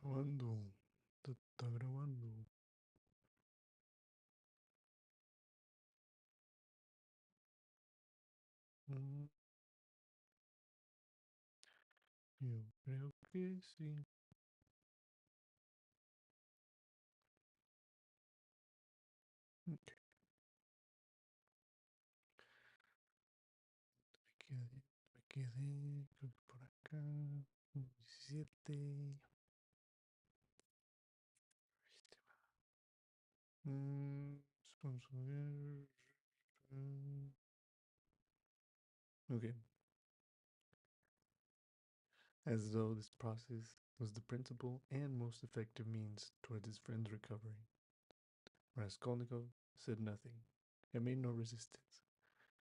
Grabando. Está grabando. Mm, yo creo que sí. Ok, me quedé, creo que por acá. 17. Mm, vamos a ver. Mm, okay. As though this process was the principal and most effective means towards his friend's recovery. Raskolnikov said nothing and made no resistance,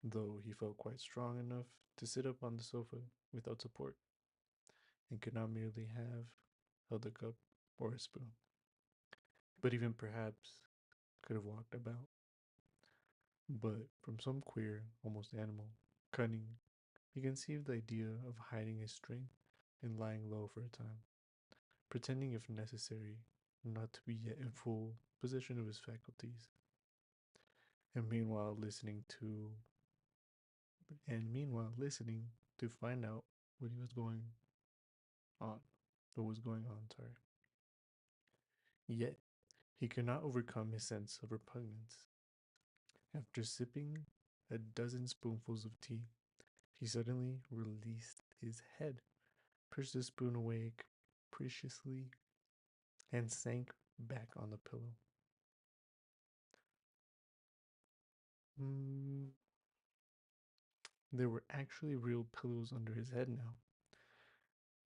though he felt quite strong enough to sit up on the sofa without support, and could not merely have held a cup or a spoon, but even perhaps could have walked about. But from some queer, almost animal, cunning, he conceived the idea of hiding his strength and lying low for a time, pretending if necessary not to be yet in full possession of his faculties, and meanwhile listening to find out what he was going on, what was going on, sorry. Yet he could not overcome his sense of repugnance. After sipping a dozen spoonfuls of tea, he suddenly released his head, pushed the spoon away capriciously, and sank back on the pillow. Mm, there were actually real pillows under his head now,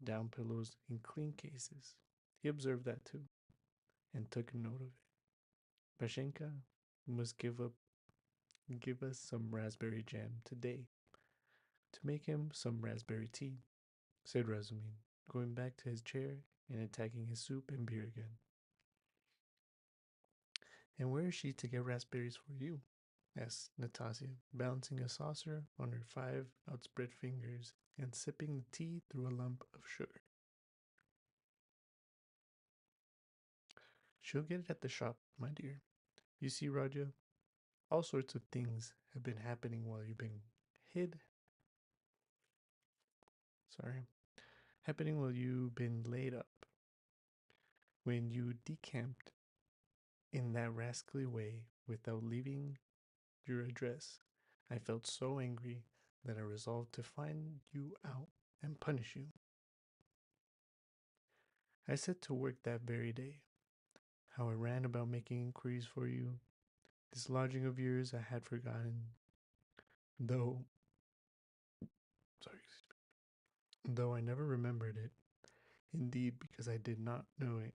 down pillows in clean cases. He observed that too, and took note of it. Pashenka must give us some raspberry jam today to make him some raspberry tea, said Razumin, going back to his chair and attacking his soup and beer again. And where is she to get raspberries for you? Asked Nastasia, balancing a saucer on her 5 outspread fingers and sipping the tea through a lump of sugar. She'll get it at the shop, my dear. You see, Raja, all sorts of things have been happening while you've been hid. Sorry. Happening while you've been laid up. When you decamped in that rascally way without leaving your address, I felt so angry that I resolved to find you out and punish you. I set to work that very day. How I ran about making inquiries for you. This lodging of yours I had forgotten, though, sorry, though I never remembered it. Indeed, because I did not know it.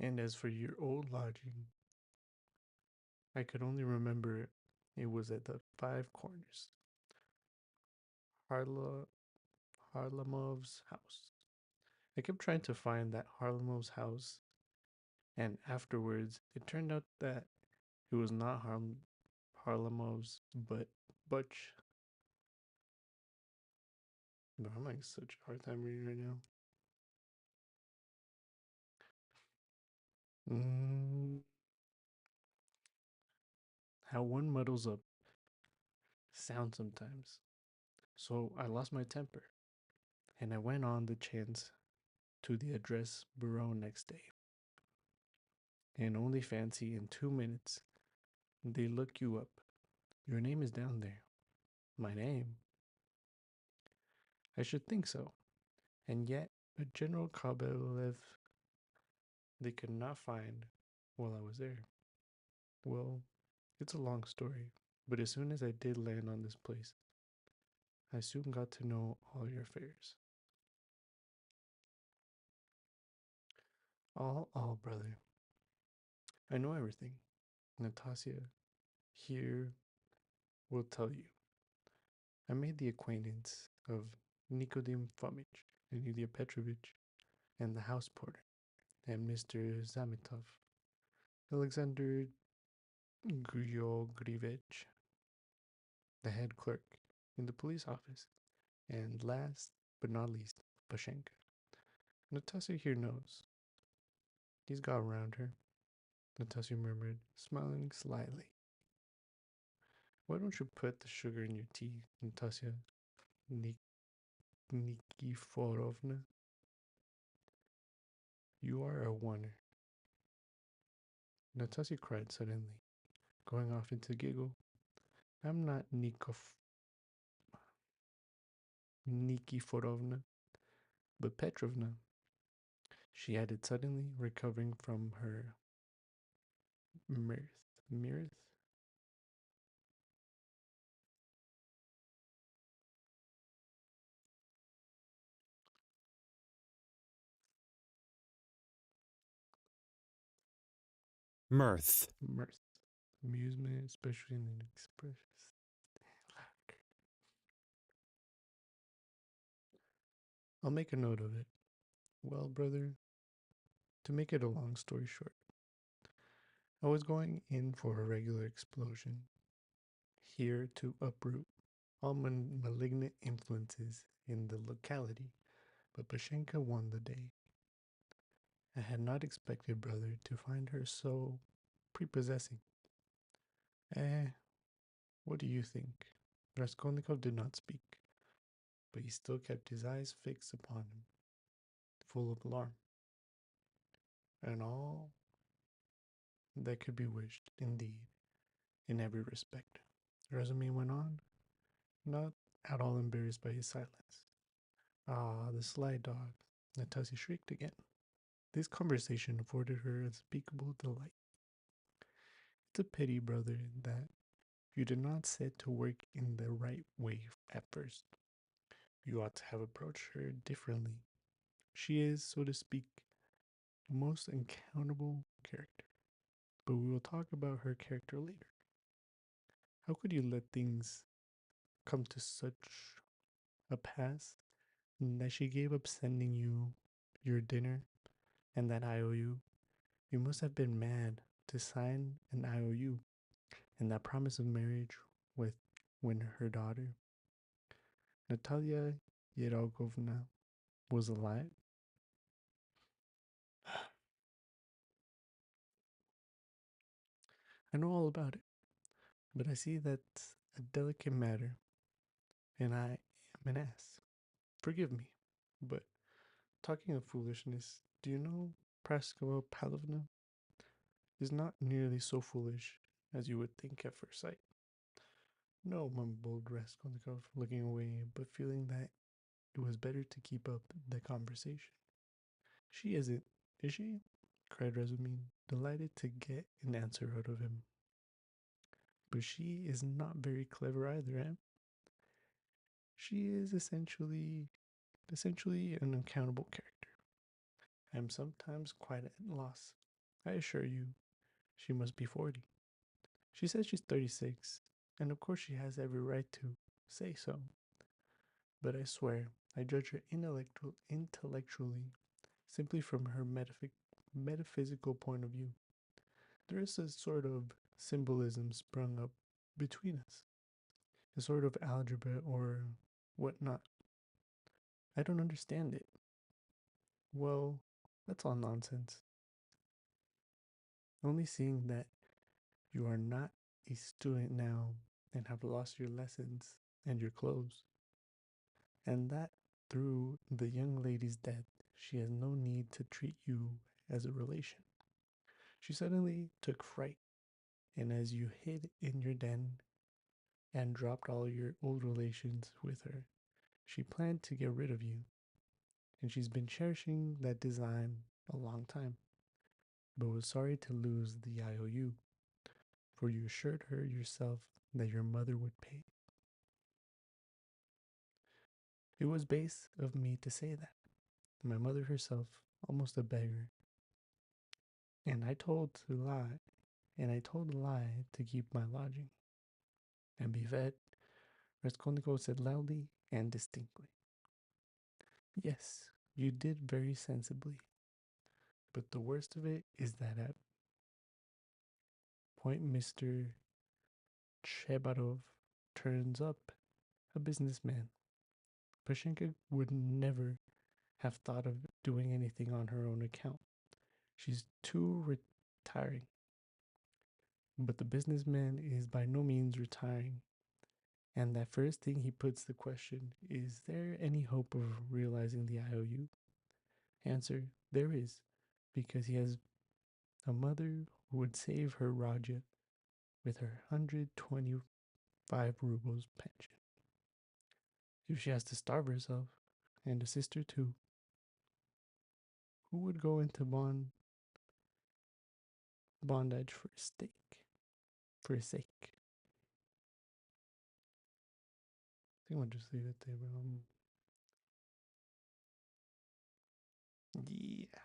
And as for your old lodging, I could only remember it was at the Five Corners, Harla Harlamov's house. I kept trying to find that Harlamov's house, and afterwards it turned out that it was not Harlamov's, but Butch. But I'm having such a hard time reading right now. Mm, how one muddles up sound sometimes. So I lost my temper, and I went on the chance to the address bureau next day. And only fancy in 2 minutes they look you up. Your name is down there. My name? I should think so. And yet, a General Kabelev they could not find while I was there. Well, it's a long story, but as soon as I did land on this place, I soon got to know all your affairs. All, brother. I know everything. Natasha here will tell you. I made the acquaintance of Nikodim Fomich and Ilya Petrovich and the house porter and Mr. Zamitov, Alexander Griogrievich, the head clerk in the police office, And last but not least, Pashenka. Natasha here knows. He's got around her, Natasha murmured, smiling slyly. Why don't you put the sugar in your tea, Natasha Nikiforovna? You are a wonder. Natasha cried suddenly, going off into a giggle. I'm not Nikiforovna, but Petrovna, she added suddenly, recovering from her mirth. Mirth? Mirth. Mirth. Amusement, especially in an expression. I'll make a note of it. Well, brother, to make it a long story short, I was going in for a regular explosion, here to uproot all malignant influences in the locality, but Pashenka won the day. I had not expected, brother, to find her so prepossessing. Eh, what do you think? Raskolnikov did not speak, but he still kept his eyes fixed upon him, full of alarm, and all that could be wished, indeed, in every respect. Razumir went on, not at all embarrassed by his silence. Ah, the sly dog, Natasha shrieked again. This conversation afforded her unspeakable delight. It's a pity, brother, that you did not set to work in the right way at first. You ought to have approached her differently. She is, so to speak, a most uncountable character. But we will talk about her character later. How could you let things come to such a pass that she gave up sending you your dinner and that IOU? You must have been mad to sign an IOU and that promise of marriage with when her daughter, Natalia Yeralgovna, was alive. I know all about it, but I see that's a delicate matter, and I am an ass. Forgive me, but talking of foolishness, do you know Praskova Pavlovna is not nearly so foolish as you would think at first sight? No, mumbled Raskolnikov, looking away, but feeling that it was better to keep up the conversation. She isn't, is she? Cried Razumine, delighted to get an answer out of him. But she is not very clever either, eh? She is essentially an uncountable character. I am sometimes quite at loss. I assure you, she must be 40. She says she's 36, and of course she has every right to say so. But I swear, I judge her intellectually simply from her metaphysical point of view. There is a sort of symbolism sprung up between us, a sort of algebra or whatnot. I don't understand it. Well, that's all nonsense. Only seeing that you are not a student now and have lost your lessons and your clothes, and that through the young lady's death, she has no need to treat you as a relation. She suddenly took fright, and as you hid in your den and dropped all your old relations with her, she planned to get rid of you, and she's been cherishing that design a long time, but was sorry to lose the IOU, for you assured her yourself that your mother would pay. It was base of me to say that. My mother herself, almost a beggar, and I told a lie to keep my lodging. And be fed, Raskolnikov said loudly and distinctly. Yes, you did very sensibly. But the worst of it is that at point Mr. Chebarov turns up, a businessman. Pashenka would never have thought of doing anything on her own account. She's too retiring. But the businessman is by no means retiring. And that first thing he puts the question, is there any hope of realizing the IOU? Answer, there is, because he has a mother who would save her Raja with her 125 rubles pension. If she has to starve herself, and a sister too, who would go into bondage for a stake? For a sake? I think I'll just leave it there, bro. Yeah.